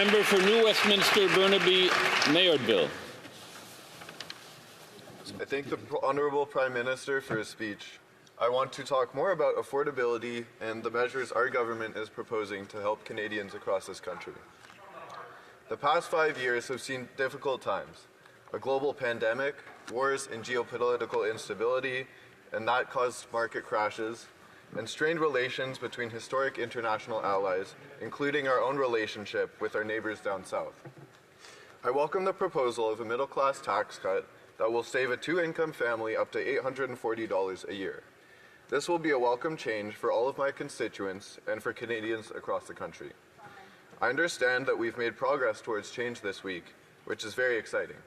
member for New Westminster Burnaby Mayordville. I thank the Honourable Prime Minister for his speech. I want to talk more about affordability and the measures our government is proposing to help Canadians across this country. The past 5 years have seen difficult times. A global pandemic, wars and geopolitical instability, and that caused market crashes, and strained relations between historic international allies, including our own relationship with our neighbours down south. I welcome the proposal of a middle-class tax cut that will save a two-income family up to $840 a year. This will be a welcome change for all of my constituents and for Canadians across the country. I understand that we've made progress towards change this week, which is very exciting.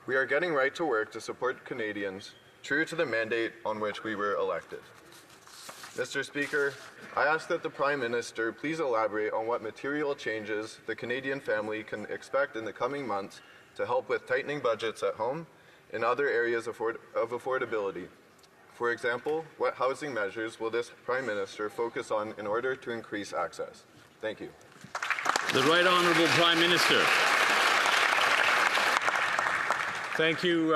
We are getting right to work to support Canadians, true to the mandate on which we were elected. Mr. Speaker, I ask that the Prime Minister please elaborate on what material changes the Canadian family can expect in the coming months to help with tightening budgets at home and other areas of affordability. For example, what housing measures will this Prime Minister focus on in order to increase access? Thank you. The Right Honourable Prime Minister. Thank you,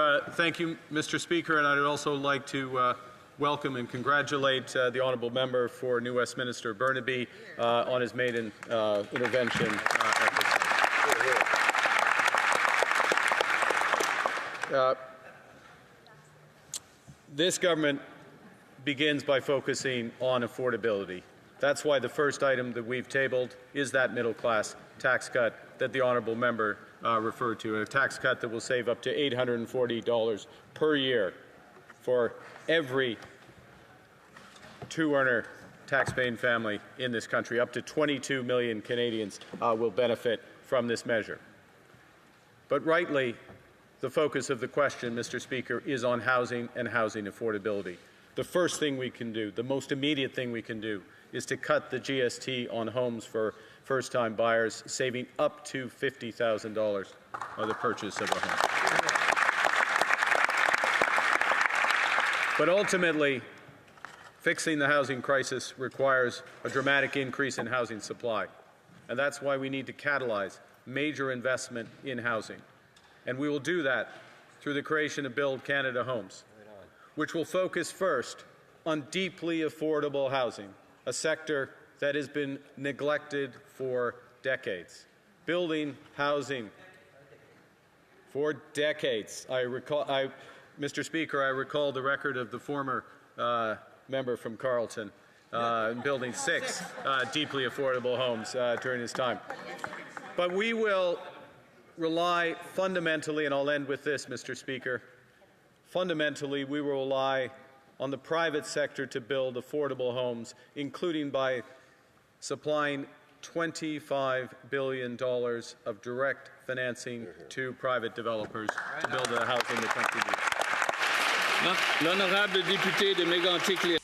Mr. Speaker, and I'd also like to welcome and congratulate the honourable member for New Westminster Burnaby on his maiden intervention This government begins by focusing on affordability. That's why the first item that we've tabled is that middle-class tax cut that the honourable member referred to, a tax cut that will save up to $840 per year for every two-earner tax-paying family in this country. Up to 22 million Canadians will benefit from this measure. But rightly, the focus of the question, Mr. Speaker, is on housing and housing affordability. The first thing we can do, the most immediate thing we can do, is to cut the GST on homes for first-time buyers, saving up to $50,000 on the purchase of a home. But ultimately, fixing the housing crisis requires a dramatic increase in housing supply, and that's why we need to catalyze major investment in housing. And we will do that through the creation of Build Canada Homes, which will focus first on deeply affordable housing, a sector that has been neglected for decades. Building housing for decades. Mr. Speaker, I recall the record of the former member from Carleton building 6 deeply affordable homes during his time. But we will rely fundamentally, and I'll end with this, Mr. Speaker, fundamentally we will rely on the private sector to build affordable homes, including by supplying $25 billion of direct financing to private developers to build the housing the country needs. L'honorable député de Mégantic.